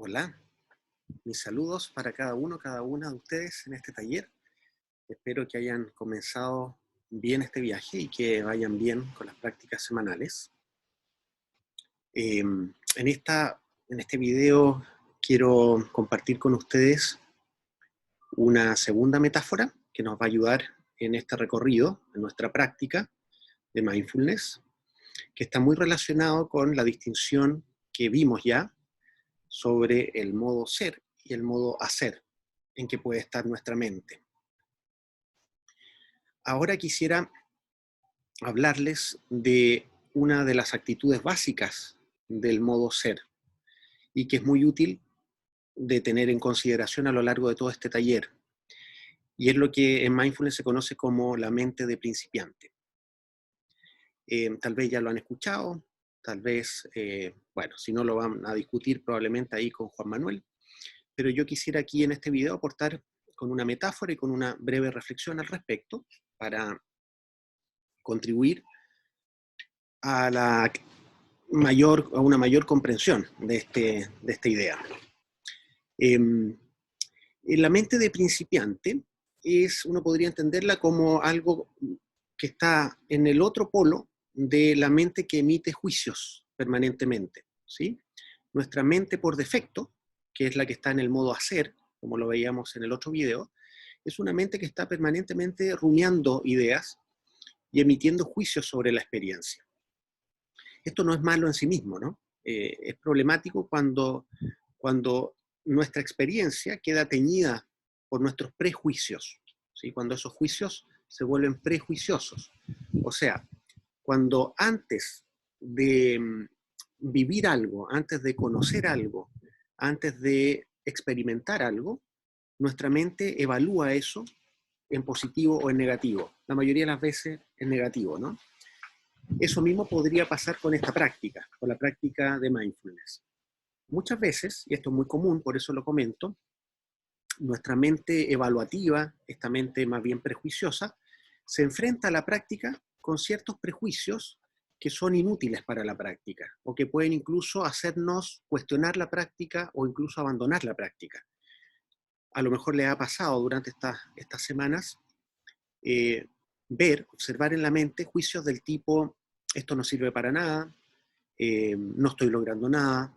Hola, mis saludos para cada uno, cada una de ustedes en este taller. Espero que hayan comenzado bien este viaje y que vayan bien con las prácticas semanales. En este video quiero compartir con ustedes una segunda metáfora que nos va a ayudar en este recorrido, en nuestra práctica de mindfulness, que está muy relacionado con la distinción que vimos ya sobre el modo ser y el modo hacer, en que puede estar nuestra mente. Ahora quisiera hablarles de una de las actitudes básicas del modo ser y que es muy útil de tener en consideración a lo largo de todo este taller. Y es lo que en mindfulness se conoce como la mente de principiante. Tal vez ya lo han escuchado, tal vez, bueno, si no lo van a discutir probablemente ahí con Juan Manuel, pero yo quisiera aquí en este video aportar con una metáfora y con una breve reflexión al respecto para contribuir a a una mayor comprensión de esta idea. En la mente de principiante uno podría entenderla como algo que está en el otro polo de la mente que emite juicios permanentemente, ¿sí? Nuestra mente por defecto, que es la que está en el modo hacer, como lo veíamos en el otro video, es una mente que está permanentemente rumiando ideas y emitiendo juicios sobre la experiencia. Esto no es malo en sí mismo, ¿no? Es problemático cuando nuestra experiencia queda teñida por nuestros prejuicios, ¿sí? Cuando esos juicios se vuelven prejuiciosos. O sea, cuando antes de vivir algo, antes de conocer algo, antes de experimentar algo, nuestra mente evalúa eso en positivo o en negativo. La mayoría de las veces en negativo, ¿no? Eso mismo podría pasar con esta práctica, con la práctica de mindfulness. Muchas veces, y esto es muy común, por eso lo comento, nuestra mente evaluativa, esta mente más bien prejuiciosa, se enfrenta a la práctica con ciertos prejuicios que son inútiles para la práctica, o que pueden incluso hacernos cuestionar la práctica o incluso abandonar la práctica. A lo mejor le ha pasado durante estas semanas eh, observar en la mente juicios del tipo, esto no sirve para nada, no estoy logrando nada,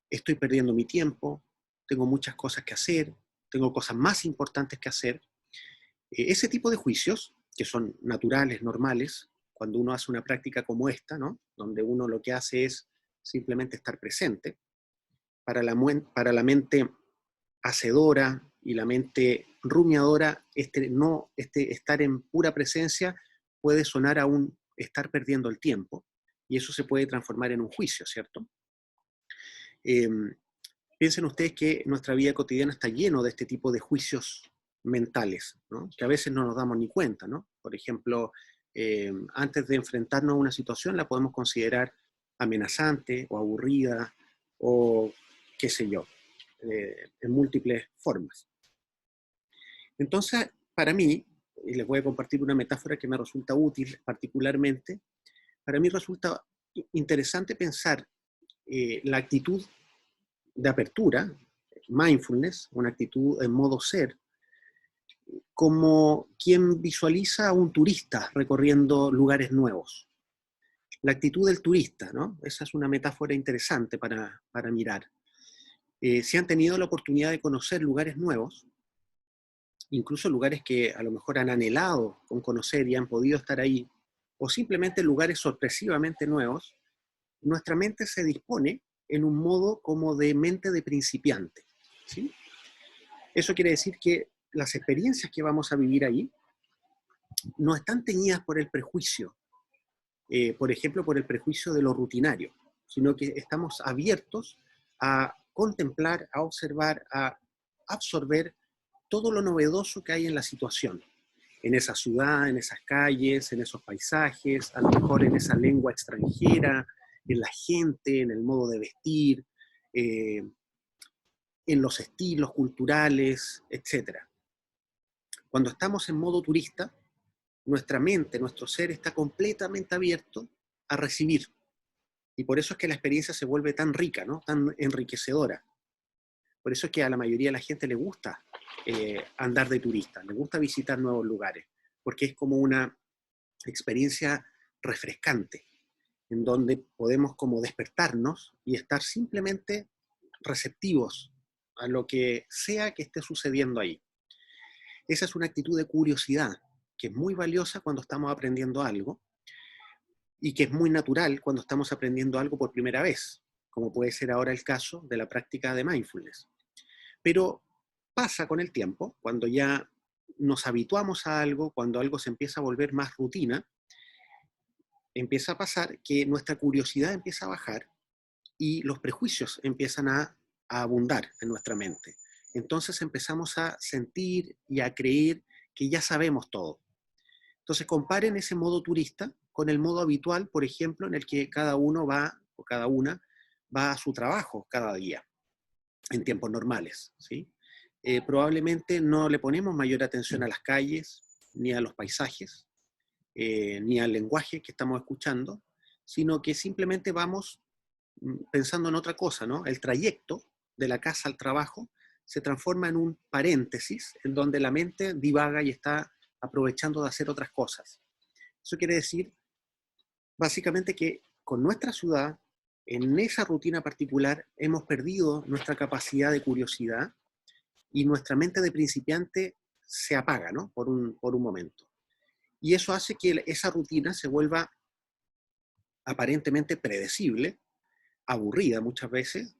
estoy perdiendo mi tiempo, tengo muchas cosas que hacer, tengo cosas más importantes que hacer. Ese tipo de juicios, que son naturales, normales, cuando uno hace una práctica como esta, ¿no? Donde uno lo que hace es simplemente estar presente, para la mente hacedora y la mente rumiadora, estar en pura presencia puede sonar a un estar perdiendo el tiempo, y eso se puede transformar en un juicio, ¿cierto? Eh, Piensen ustedes que nuestra vida cotidiana está lleno de este tipo de juicios mentales, ¿no? Que a veces no nos damos ni cuenta, ¿no? Por ejemplo, antes de enfrentarnos a una situación la podemos considerar amenazante o aburrida o qué sé yo, en múltiples formas. Entonces, para mí, y les voy a compartir una metáfora que me resulta útil particularmente, para mí resulta interesante pensar la actitud de apertura, mindfulness, una actitud en modo ser, como quien visualiza a un turista recorriendo lugares nuevos. La actitud del turista, ¿no? Esa es una metáfora interesante para mirar. Si han tenido la oportunidad de conocer lugares nuevos, incluso lugares que a lo mejor han anhelado con conocer y han podido estar ahí, o simplemente lugares sorpresivamente nuevos, nuestra mente se dispone en un modo como de mente de principiante, ¿sí? Eso quiere decir que las experiencias que vamos a vivir ahí no están teñidas por el prejuicio, por ejemplo, por el prejuicio de lo rutinario, sino que estamos abiertos a contemplar, a observar, a absorber todo lo novedoso que hay en la situación, en esa ciudad, en esas calles, en esos paisajes, a lo mejor en esa lengua extranjera, en la gente, en el modo de vestir, eh, en los estilos culturales, etcétera. Cuando estamos en modo turista, nuestra mente, nuestro ser está completamente abierto a recibir. Y por eso es que la experiencia se vuelve tan rica, ¿no? Tan enriquecedora. Por eso es que a la mayoría de la gente le gusta andar de turista, le gusta visitar nuevos lugares, porque es como una experiencia refrescante, en donde podemos como despertarnos y estar simplemente receptivos a lo que sea que esté sucediendo ahí. Esa es una actitud de curiosidad que es muy valiosa cuando estamos aprendiendo algo y que es muy natural cuando estamos aprendiendo algo por primera vez, como puede ser ahora el caso de la práctica de mindfulness. Pero pasa con el tiempo, cuando ya nos habituamos a algo, cuando algo se empieza a volver más rutina, empieza a pasar que nuestra curiosidad empieza a bajar y los prejuicios empiezan a abundar en nuestra mente. Entonces empezamos a sentir y a creer que ya sabemos todo. Entonces comparen ese modo turista con el modo habitual, por ejemplo, en el que cada uno va o cada una va a su trabajo cada día, en tiempos normales, ¿sí? Probablemente no le ponemos mayor atención a las calles, ni a los paisajes, ni al lenguaje que estamos escuchando, sino que simplemente vamos pensando en otra cosa, ¿no? El trayecto de la casa al trabajo se transforma en un paréntesis en donde la mente divaga y está aprovechando de hacer otras cosas. Eso quiere decir, básicamente, que con nuestra ciudad, en esa rutina particular, hemos perdido nuestra capacidad de curiosidad y nuestra mente de principiante se apaga, ¿no? Por un momento. Y eso hace que esa rutina se vuelva aparentemente predecible, aburrida muchas veces,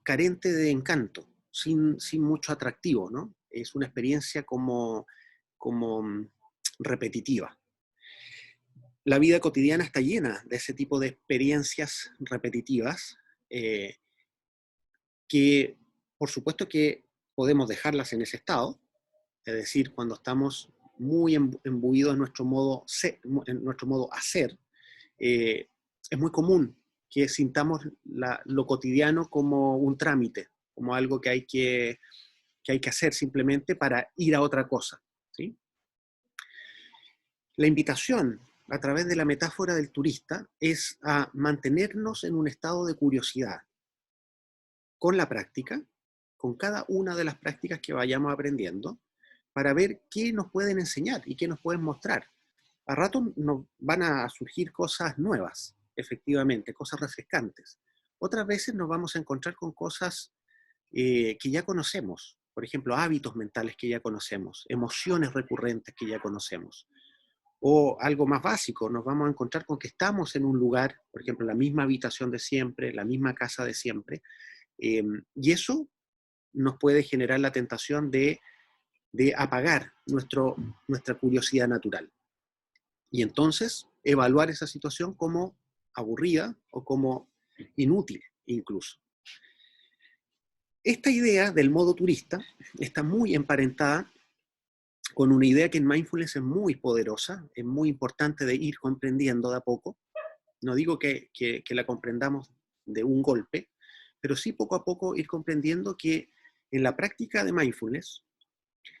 carente de encanto, sin mucho atractivo, ¿no? Es una experiencia como repetitiva. La vida cotidiana está llena de ese tipo de experiencias repetitivas eh, que, por supuesto que podemos dejarlas en ese estado, es decir, cuando estamos muy embuidos en nuestro modo hacer, eh, es muy común que sintamos lo cotidiano como un trámite, como algo que hay que hacer simplemente para ir a otra cosa, ¿sí? La invitación a través de la metáfora del turista es a mantenernos en un estado de curiosidad con la práctica, con cada una de las prácticas que vayamos aprendiendo, para ver qué nos pueden enseñar y qué nos pueden mostrar. A rato nos van a surgir cosas nuevas, efectivamente, cosas refrescantes. Otras veces nos vamos a encontrar con cosas que ya conocemos, por ejemplo, hábitos mentales que ya conocemos, emociones recurrentes que ya conocemos. O algo más básico, nos vamos a encontrar con que estamos en un lugar, por ejemplo, la misma habitación de siempre, la misma casa de siempre, y eso nos puede generar la tentación de apagar nuestra curiosidad natural. Y entonces evaluar esa situación como aburrida o como inútil incluso. Esta idea del modo turista está muy emparentada con una idea que en mindfulness es muy poderosa, es muy importante de ir comprendiendo de a poco. No digo que la comprendamos de un golpe, pero sí poco a poco ir comprendiendo que en la práctica de mindfulness,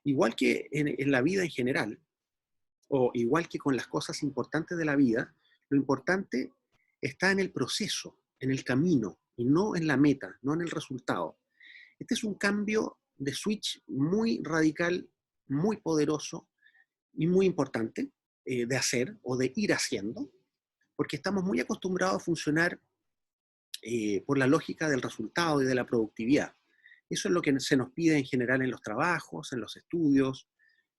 igual que en la vida en general, o igual que con las cosas importantes de la vida, lo importante está en el proceso, en el camino, y no en la meta, no en el resultado. Este es un cambio de switch muy radical, muy poderoso y muy importante de hacer o de ir haciendo, porque estamos muy acostumbrados a funcionar por la lógica del resultado y de la productividad. Eso es lo que se nos pide en general en los trabajos, en los estudios,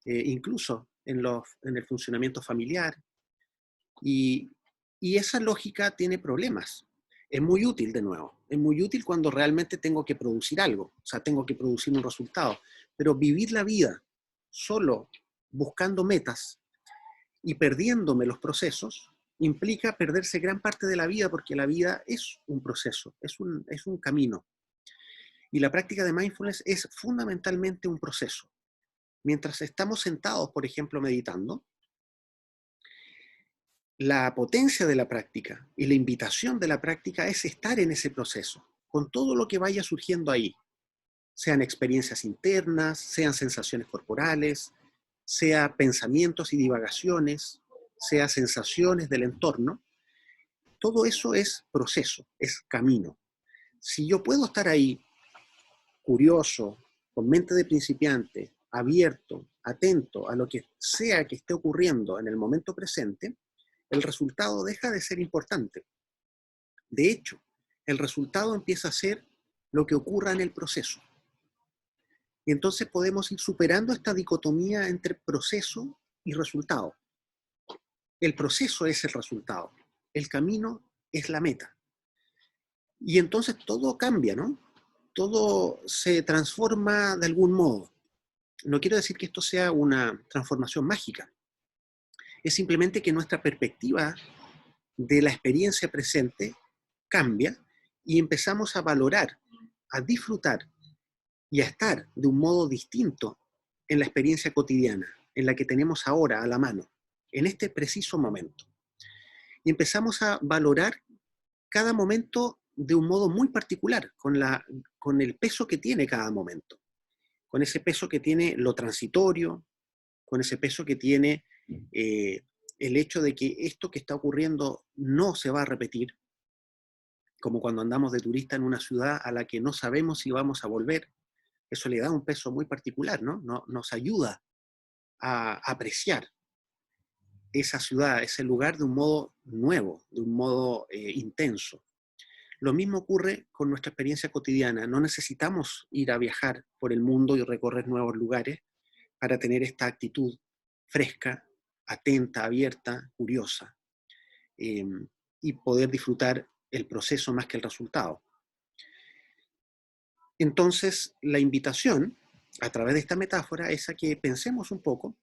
incluso en el funcionamiento familiar. Y, y esa lógica tiene problemas. Es muy útil, de nuevo. Es muy útil cuando realmente tengo que producir algo, o sea, tengo que producir un resultado. Pero vivir la vida solo buscando metas y perdiéndome los procesos implica perderse gran parte de la vida, porque la vida es un proceso, es un camino. Y la práctica de mindfulness es fundamentalmente un proceso. Mientras estamos sentados, por ejemplo, meditando, la potencia de la práctica y la invitación de la práctica es estar en ese proceso, con todo lo que vaya surgiendo ahí, sean experiencias internas, sean sensaciones corporales, sea pensamientos y divagaciones, sea sensaciones del entorno. Todo eso es proceso, es camino. Si yo puedo estar ahí curioso, con mente de principiante, abierto, atento a lo que sea que esté ocurriendo en el momento presente, el resultado deja de ser importante. De hecho, el resultado empieza a ser lo que ocurra en el proceso. Y entonces podemos ir superando esta dicotomía entre proceso y resultado. El proceso es el resultado, el camino es la meta. Y entonces todo cambia, ¿no? Todo se transforma de algún modo. No quiero decir que esto sea una transformación mágica, es simplemente que nuestra perspectiva de la experiencia presente cambia y empezamos a valorar, a disfrutar y a estar de un modo distinto en la experiencia cotidiana, en la que tenemos ahora a la mano, en este preciso momento. Y empezamos a valorar cada momento de un modo muy particular, con el peso que tiene cada momento, con ese peso que tiene lo transitorio, con ese peso que tiene el hecho de que esto que está ocurriendo no se va a repetir, como cuando andamos de turista en una ciudad a la que no sabemos si vamos a volver. Eso le da un peso muy particular, ¿no? Nos ayuda a apreciar esa ciudad, ese lugar de un modo nuevo, de un modo intenso. Lo mismo ocurre con nuestra experiencia cotidiana. No necesitamos ir a viajar por el mundo y recorrer nuevos lugares para tener esta actitud fresca, atenta, abierta, curiosa, eh, y poder disfrutar el proceso más que el resultado. Entonces, la invitación, a través de esta metáfora, es a que pensemos un poco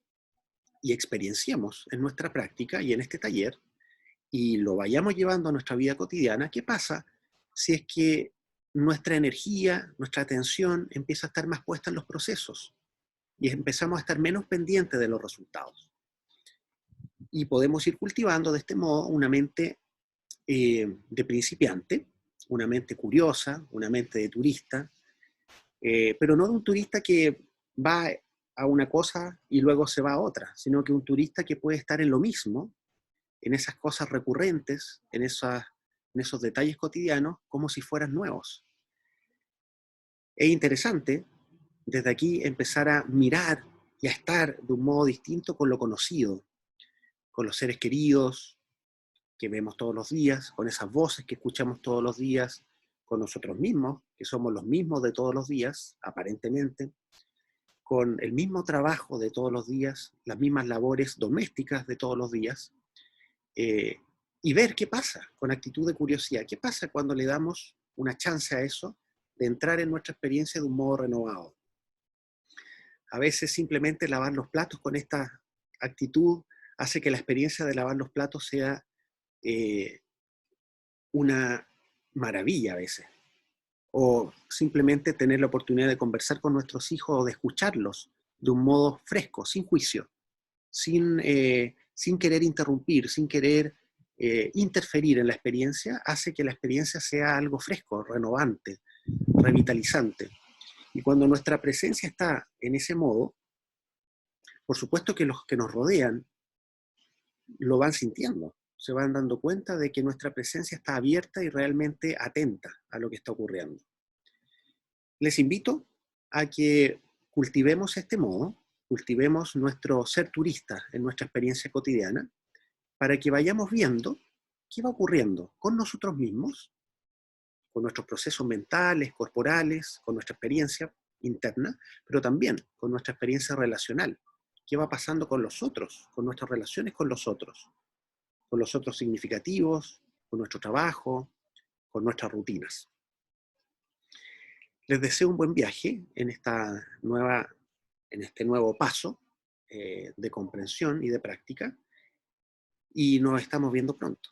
y experienciemos en nuestra práctica y en este taller, y lo vayamos llevando a nuestra vida cotidiana. ¿Qué pasa si es que nuestra energía, nuestra atención empieza a estar más puesta en los procesos y empezamos a estar menos pendientes de los resultados? Y podemos ir cultivando de este modo una mente de principiante, una mente curiosa, una mente de turista, pero no de un turista que va a una cosa y luego se va a otra, sino que un turista que puede estar en lo mismo, en esas cosas recurrentes, en esos detalles cotidianos, como si fueran nuevos. Es interesante desde aquí empezar a mirar y a estar de un modo distinto con lo conocido, con los seres queridos que vemos todos los días, con esas voces que escuchamos todos los días, con nosotros mismos, que somos los mismos de todos los días, aparentemente, con el mismo trabajo de todos los días, las mismas labores domésticas de todos los días, eh, y ver qué pasa con actitud de curiosidad, qué pasa cuando le damos una chance a eso de entrar en nuestra experiencia de un modo renovado. A veces simplemente lavar los platos con esta actitud hace que la experiencia de lavar los platos sea eh, una maravilla a veces. O simplemente tener la oportunidad de conversar con nuestros hijos o de escucharlos de un modo fresco, sin juicio, sin querer interrumpir, sin querer interferir en la experiencia, hace que la experiencia sea algo fresco, renovante, revitalizante. Y cuando nuestra presencia está en ese modo, por supuesto que los que nos rodean lo van sintiendo, se van dando cuenta de que nuestra presencia está abierta y realmente atenta a lo que está ocurriendo. Les invito a que cultivemos este modo, cultivemos nuestro ser turista en nuestra experiencia cotidiana, para que vayamos viendo qué va ocurriendo con nosotros mismos, con nuestros procesos mentales, corporales, con nuestra experiencia interna, pero también con nuestra experiencia relacional. ¿Qué va pasando con los otros, con nuestras relaciones con los otros significativos, con nuestro trabajo, con nuestras rutinas? Les deseo un buen viaje en este nuevo paso de comprensión y de práctica, y nos estamos viendo pronto.